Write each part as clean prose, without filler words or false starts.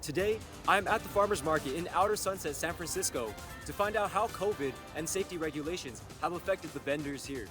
Today, I'm at the farmers market in Outer Sunset, San Francisco, to find out how COVID and safety regulations have affected the vendors here.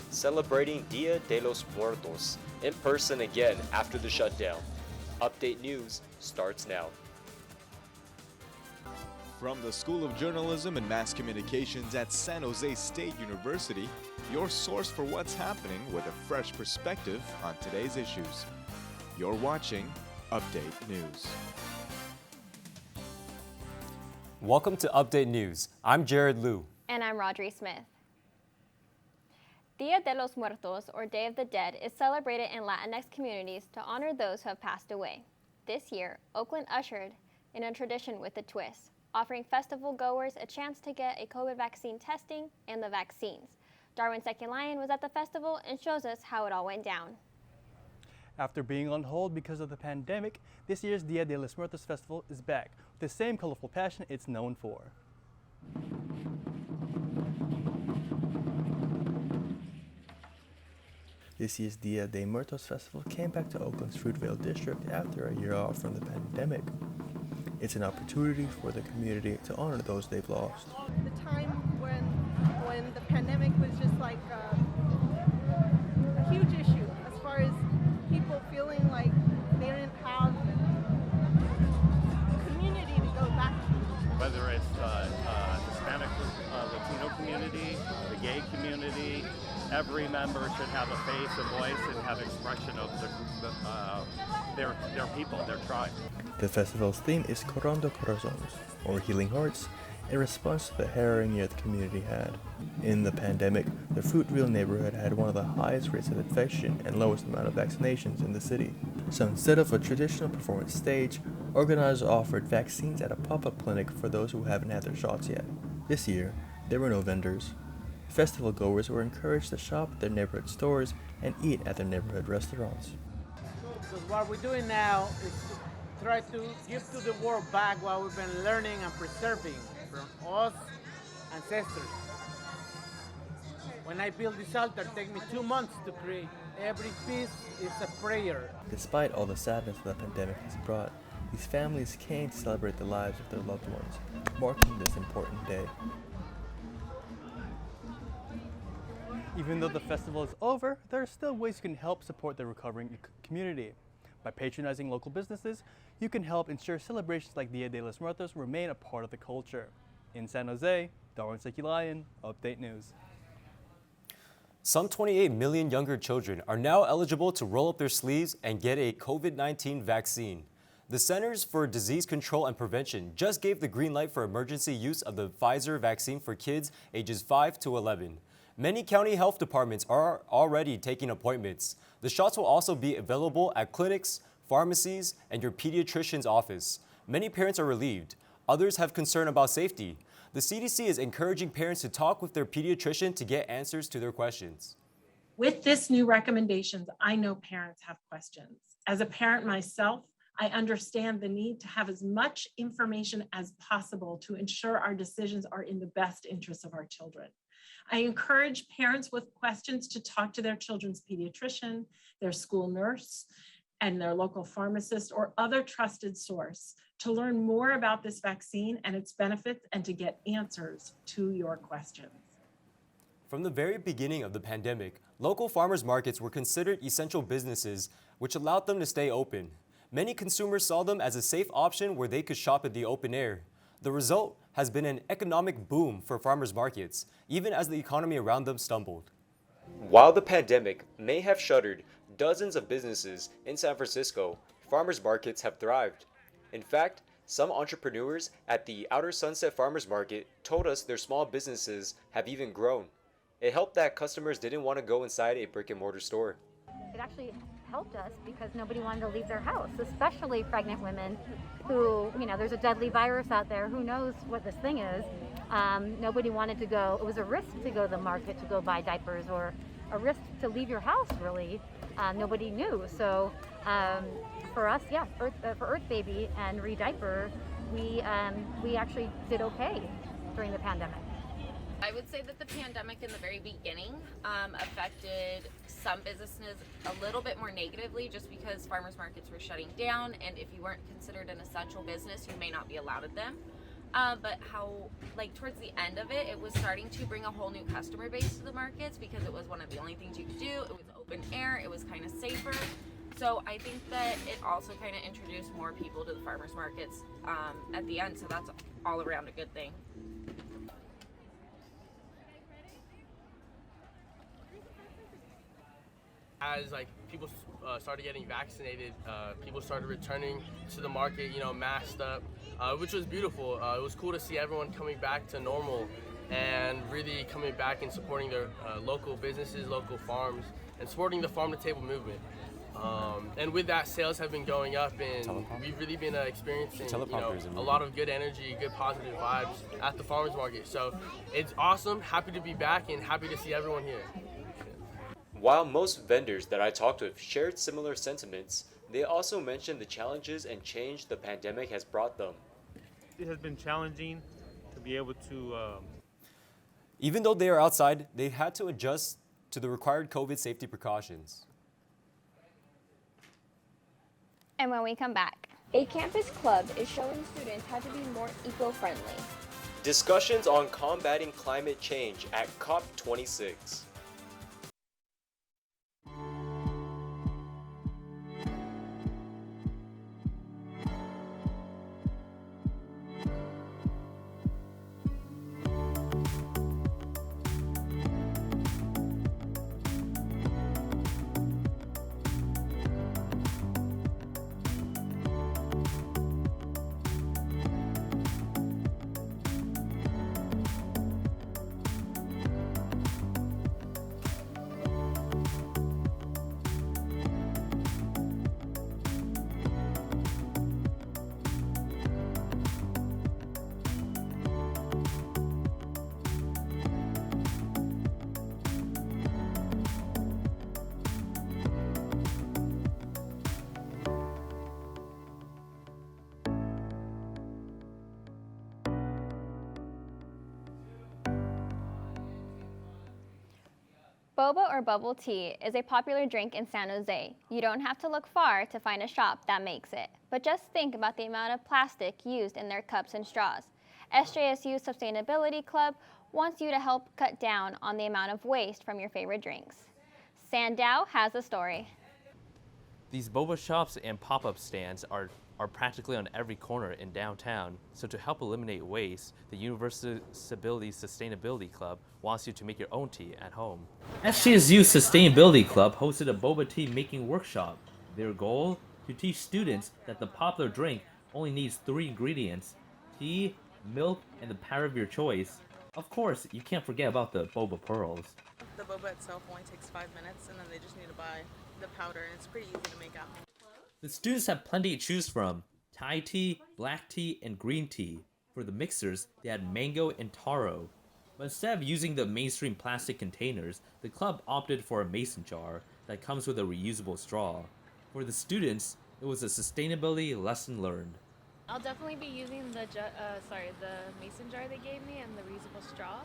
Celebrating Dia de los Muertos in person again after the shutdown. Update News starts now. From the School of Journalism and Mass Communications at San Jose State University, your source for what's happening with a fresh perspective on today's issues. You're watching Update News. Welcome to Update News. I'm Jared Liu. And I'm Rodri Smith. Dia de los Muertos, or Day of the Dead, is celebrated in Latinx communities to honor those who have passed away. This year, Oakland ushered in a tradition with a twist, offering festival goers a chance to get a COVID vaccine testing and the vaccines. Darwin's Second Lion was at the festival and shows us how it all went down. After being on hold because of the pandemic, this year's Dia de los Muertos festival is back with the same colorful passion it's known for. This year's Dia de Muertos festival came back to Oakland's Fruitvale district after a year off from the pandemic. It's an opportunity for the community to honor those they've lost. The time when the pandemic was just like a huge issue as far as people feeling like they didn't have community to go back to. Whether it's Hispanic, Latino community, the gay community, every member should have a face, a voice, and have expression of their people, their tribe. The festival's theme is Curando Corazones, or Healing Hearts, in response to the harrowing year the community had. In the pandemic, the Fruitvale neighborhood had one of the highest rates of infection and lowest amount of vaccinations in the city. So instead of a traditional performance stage, organizers offered vaccines at a pop-up clinic for those who haven't had their shots yet. This year, there were no vendors. Festival goers were encouraged to shop at their neighborhood stores and eat at their neighborhood restaurants. So what we're doing now is try to give to the world back what we've been learning and preserving from us ancestors. When I built this altar, it took me 2 months to create. Every piece is a prayer. Despite all the sadness the pandemic has brought, these families came to celebrate the lives of their loved ones, marking this important day. Even though the festival is over, there are still ways you can help support the recovering community. By patronizing local businesses, you can help ensure celebrations like Dia de los Muertos remain a part of the culture. In San Jose, Darwin Second Lion, Update News. Some 28 million younger children are now eligible to roll up their sleeves and get a COVID-19 vaccine. The Centers for Disease Control and Prevention just gave the green light for emergency use of the Pfizer vaccine for kids ages 5 to 11. Many county health departments are already taking appointments. The shots will also be available at clinics, pharmacies, and your pediatrician's office. Many parents are relieved. Others have concern about safety. The CDC is encouraging parents to talk with their pediatrician to get answers to their questions. With this new recommendations, I know parents have questions. As a parent myself, I understand the need to have as much information as possible to ensure our decisions are in the best interests of our children. I encourage parents with questions to talk to their children's pediatrician, their school nurse, and their local pharmacist or other trusted source to learn more about this vaccine and its benefits and to get answers to your questions. From the very beginning of the pandemic, local farmers markets were considered essential businesses, which allowed them to stay open. Many consumers saw them as a safe option where they could shop at the open air. The result has been an economic boom for farmers markets, even as the economy around them stumbled. While the pandemic may have shuttered dozens of businesses in San Francisco, farmers markets have thrived. In fact, some entrepreneurs at the Outer Sunset Farmers Market told us their small businesses have even grown. It helped that customers didn't want to go inside a brick and mortar store. It actually helped us because nobody wanted to leave their house, especially pregnant women who, there's a deadly virus out there. Who knows what this thing is? Nobody wanted to go. It was a risk to go to the market to go buy diapers, or a risk to leave your house, really. Nobody knew. So for us, for Earth Baby and Re-Diaper, we actually did okay during the pandemic. I would say that the pandemic in the very beginning affected some businesses a little bit more negatively just because farmers markets were shutting down, and if you weren't considered an essential business, you may not be allowed at them. But towards the end of it, it was starting to bring a whole new customer base to the markets because it was one of the only things you could do. It was open air, it was kind of safer. So I think that it also kind of introduced more people to the farmers markets at the end, so that's all around a good thing. As people started getting vaccinated, people started returning to the market, masked up, which was beautiful. It was cool to see everyone coming back to normal and really coming back and supporting their local businesses, local farms, and supporting the farm to table movement. And with that, sales have been going up, and we've really been experiencing a lot of good energy, good positive vibes at the farmers market. So it's awesome, happy to be back, and happy to see everyone here. While most vendors that I talked with shared similar sentiments, they also mentioned the challenges and change the pandemic has brought them. It has been challenging to be able to... Even though they are outside, they had to adjust to the required COVID safety precautions. And when we come back, a campus club is showing students how to be more eco-friendly. Discussions on combating climate change at COP26. Boba or bubble tea is a popular drink in San Jose. You don't have to look far to find a shop that makes it. But just think about the amount of plastic used in their cups and straws. SJSU Sustainability Club wants you to help cut down on the amount of waste from your favorite drinks. Sandow has the story. These boba shops and pop-up stands are practically on every corner in downtown. So to help eliminate waste, the University Sustainability Club wants you to make your own tea at home. SJSU Sustainability Club hosted a boba tea making workshop. Their goal? To teach students that the popular drink only needs 3 ingredients: tea, milk, and the powder of your choice. Of course, you can't forget about the boba pearls. The boba itself only takes 5 minutes, and then they just need to buy the powder, and it's pretty easy to make at home. The students have plenty to choose from: Thai tea, black tea, and green tea. For the mixers, they had mango and taro. But instead of using the mainstream plastic containers, the club opted for a mason jar that comes with a reusable straw. For the students, it was a sustainability lesson learned. I'll definitely be using the mason jar they gave me and the reusable straw.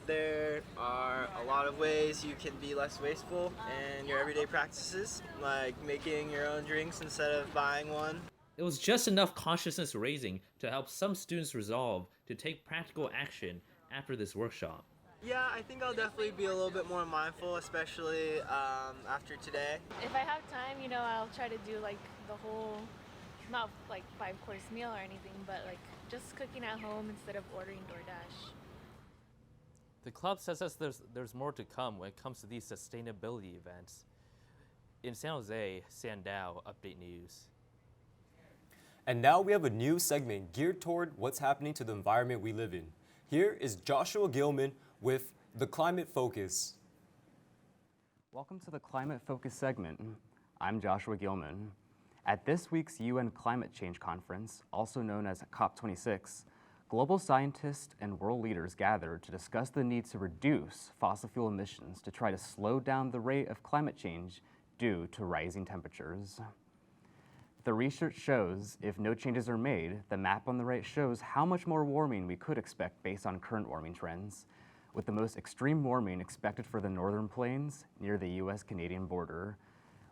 There are a lot of ways you can be less wasteful in your everyday practices, like making your own drinks instead of buying one. It was just enough consciousness raising to help some students resolve to take practical action after this workshop. Yeah, I think I'll definitely be a little bit more mindful, especially after today. If I have time, I'll try to do the whole, not 5-course meal or anything, but just cooking at home instead of ordering DoorDash. The club says there's more to come when it comes to these sustainability events. In San Jose, Sandow Update News. And now we have a new segment geared toward what's happening to the environment we live in. Here is Joshua Gilman with the Climate Focus. Welcome to the Climate Focus segment. I'm Joshua Gilman. At this week's UN Climate Change Conference, also known as COP26, global scientists and world leaders gathered to discuss the need to reduce fossil fuel emissions to try to slow down the rate of climate change due to rising temperatures. The research shows if no changes are made, the map on the right shows how much more warming we could expect based on current warming trends. with the most extreme warming expected for the northern plains near the US-Canadian border.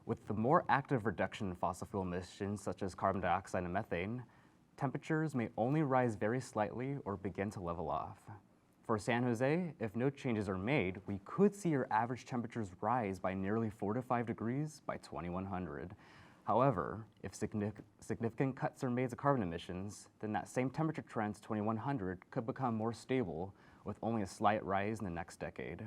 With the more active reduction in fossil fuel emissions such as carbon dioxide and methane, temperatures may only rise very slightly or begin to level off. For San Jose, if no changes are made, we could see our average temperatures rise by nearly 4 to 5 degrees by 2100. However, if significant cuts are made to carbon emissions, then that same temperature trend to 2100 could become more stable with only a slight rise in the next decade.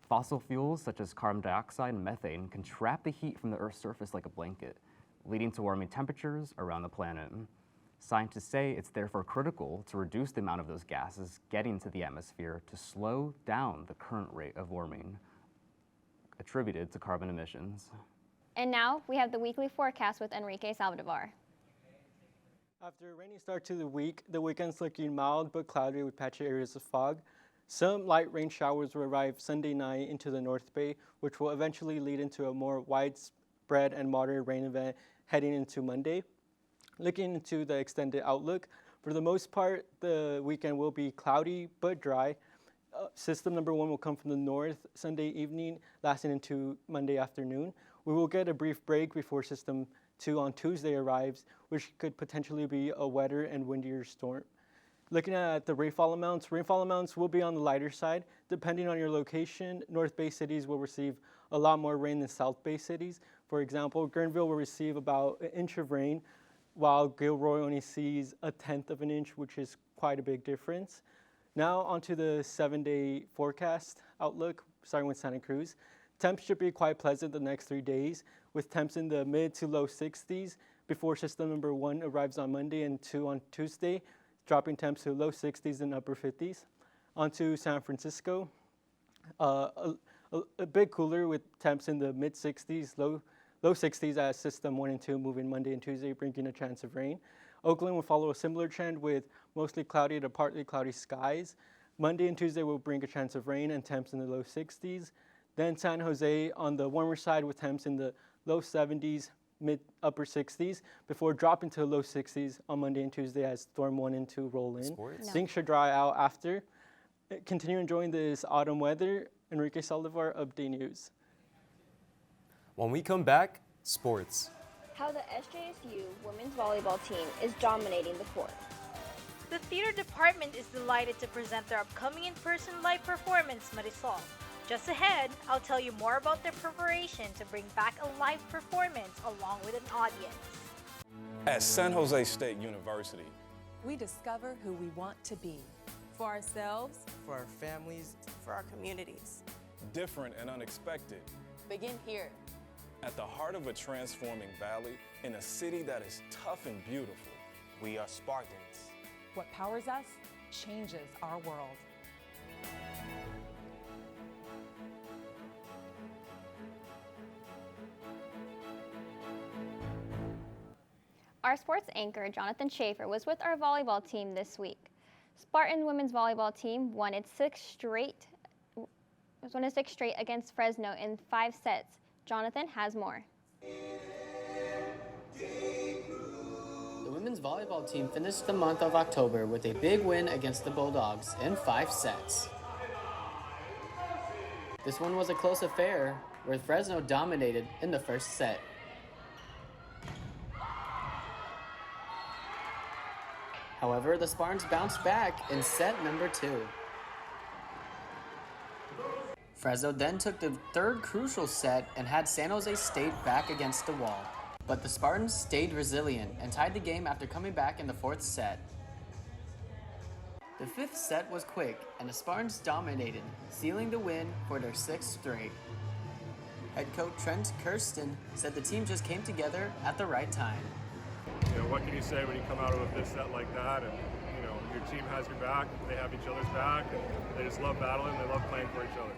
Fossil fuels such as carbon dioxide and methane can trap the heat from the Earth's surface like a blanket, leading to warming temperatures around the planet. Scientists say it's therefore critical to reduce the amount of those gases getting into the atmosphere to slow down the current rate of warming attributed to carbon emissions. And now we have the weekly forecast with Enrique Salvador. After a rainy start to the week, the weekend's looking mild but cloudy with patchy areas of fog. Some light rain showers will arrive Sunday night into the North Bay, which will eventually lead into a more widespread and moderate rain event heading into Monday. Looking into the extended outlook, for the most part, the weekend will be cloudy but dry. System number 1 will come from the north Sunday evening, lasting into Monday afternoon. We will get a brief break before System 2 on Tuesday arrives, which could potentially be a wetter and windier storm. Looking at the rainfall amounts will be on the lighter side. Depending on your location, North Bay cities will receive a lot more rain than South Bay cities. For example, Guerneville will receive about an inch of rain, while Gilroy only sees 1/10 of an inch, which is quite a big difference. Now onto the 7-day forecast outlook, starting with Santa Cruz. Temps should be quite pleasant the next 3 days, with temps in the mid to low 60s before system number 1 arrives on Monday and 2 on Tuesday, dropping temps to low 60s and upper 50s. Onto San Francisco, a bit cooler with temps in the mid 60s, low 60s as system 1 and 2 moving Monday and Tuesday, bringing a chance of rain. Oakland will follow a similar trend with mostly cloudy to partly cloudy skies. Monday and Tuesday will bring a chance of rain and temps in the low 60s. Then San Jose on the warmer side with temps in the low 70s, mid upper 60s, before dropping to the low 60s on Monday and Tuesday as storm 1 and 2 roll in. Things should dry out after. Continue enjoying this autumn weather. Enrique Saldivar, Update News. When we come back, sports. How the SJSU women's volleyball team is dominating the court. The theater department is delighted to present their upcoming in-person live performance, Marisol. Just ahead, I'll tell you more about their preparation to bring back a live performance along with an audience. At San Jose State University, we discover who we want to be. For ourselves, for our families, for our communities. Different and unexpected. Begin here. At the heart of a transforming valley, in a city that is tough and beautiful. We are Spartans. What powers us changes our world. Our sports anchor, Jonathan Schaefer, was with our volleyball team this week. Spartan women's volleyball team won its sixth straight against Fresno in 5 sets. Jonathan has more. The women's volleyball team finished the month of October with a big win against the Bulldogs in 5 sets. This one was a close affair where Fresno dominated in the first set. However, the Spartans bounced back in set number 2. Fresno then took the third crucial set and had San Jose State back against the wall. But the Spartans stayed resilient and tied the game after coming back in the 4th set. The 5th set was quick and the Spartans dominated, sealing the win for their 6th straight. Head coach Trent Kirsten said the team just came together at the right time. You know, what can you say when you come out of a 5th set like that and, you know, your team has your back, they have each other's back, and they just love battling, they love playing for each other.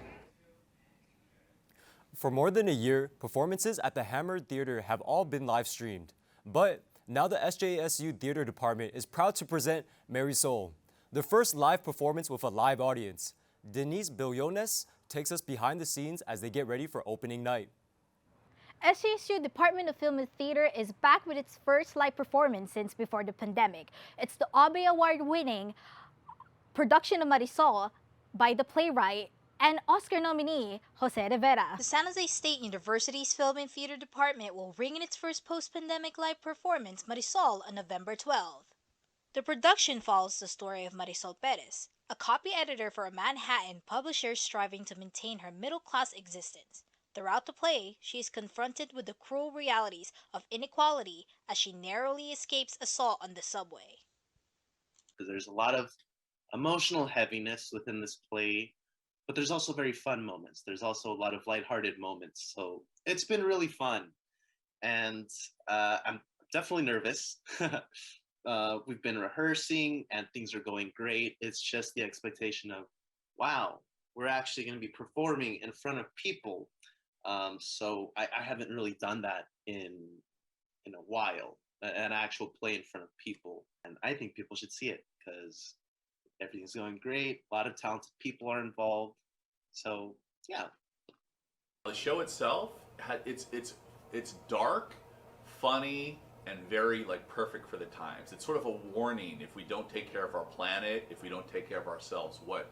For more than a year, performances at the Hammer Theater have all been live streamed. But now the SJSU Theater Department is proud to present Marisol, the first live performance with a live audience. Denise Billones takes us behind the scenes as they get ready for opening night. SJSU Department of Film and Theater is back with its first live performance since before the pandemic. It's the Obey Award-winning production of Marisol, by the playwright and Oscar nominee Jose Rivera. The San Jose State University's Film and Theater Department will ring in its first post-pandemic live performance, Marisol, on November 12th. The production follows the story of Marisol Perez, a copy editor for a Manhattan publisher striving to maintain her middle-class existence. Throughout the play, she is confronted with the cruel realities of inequality as she narrowly escapes assault on the subway. There's a lot of emotional heaviness within this play, but there's also very fun moments. There's also a lot of lighthearted moments. So it's been really fun. And I'm definitely nervous. We've been rehearsing and things are going great. It's just the expectation of, wow, we're actually going to be performing in front of people. So I haven't really done that in a while, an actual play in front of people. And I think people should see it because everything's going great. A lot of talented people are involved. So yeah. The show itself, it's dark, funny, and very perfect for the times. It's sort of a warning if we don't take care of our planet, if we don't take care of ourselves, what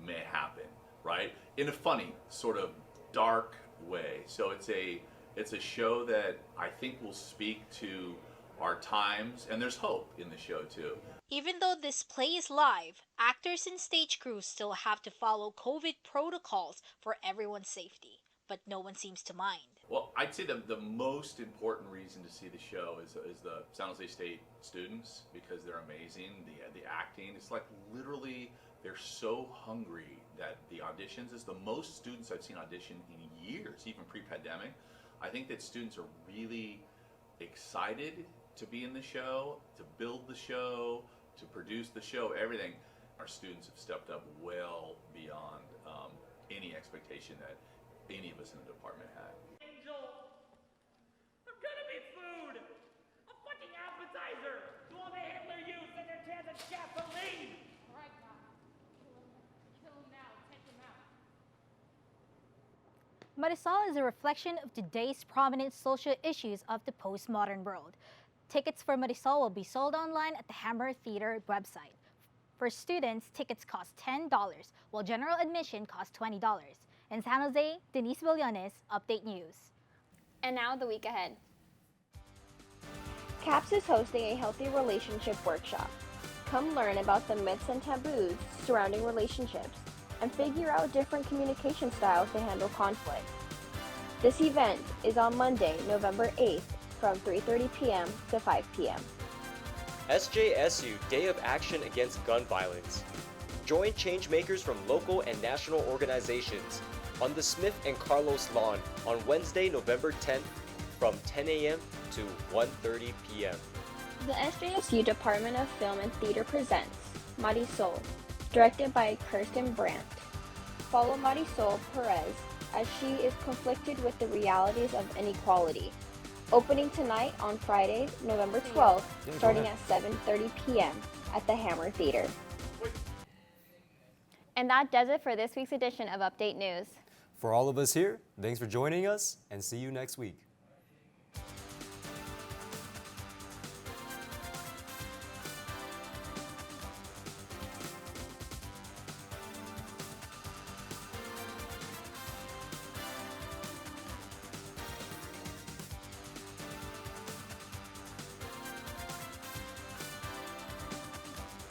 may happen, right? In a funny, sort of dark way. So it's a show that I think will speak to our times, and there's hope in the show too. Even though this play is live, actors and stage crews still have to follow COVID protocols for everyone's safety, but no one seems to mind. Well, I'd say the most important reason to see the show is the San Jose State students, because they're amazing. The acting, it's literally they're so hungry that the auditions is the most students I've seen audition in years, even pre-pandemic. I think that students are really excited to be in the show, to build the show, to produce the show, everything. Our students have stepped up well beyond any expectation that any of us in the department had. Angel, there's gonna be food! A fucking appetizer! To all the Hitler youth and their cans of gasoline! Alright, God. Kill him now. Take him out. Marisol is a reflection of today's prominent social issues of the postmodern world. Tickets for Marisol will be sold online at the Hammer Theater website. For students, tickets cost $10, while general admission costs $20. In San Jose, Denise Villones, Update News. And now the week ahead. CAPS is hosting a healthy relationship workshop. Come learn about the myths and taboos surrounding relationships and figure out different communication styles to handle conflict. This event is on Monday, November 8th from 3:30 p.m. to 5 p.m. SJSU Day of Action Against Gun Violence. Join changemakers from local and national organizations on the Smith and Carlos lawn on Wednesday, November 10th from 10 a.m. to 1:30 p.m. The SJSU Department of Film and Theater presents Marisol, directed by Kirsten Brandt. Follow Marisol Perez as she is conflicted with the realities of inequality. Opening tonight on Friday, November 12th, starting at 7:30 p.m. at the Hammer Theater. And that does it for this week's edition of Update News. For all of us here, thanks for joining us and see you next week.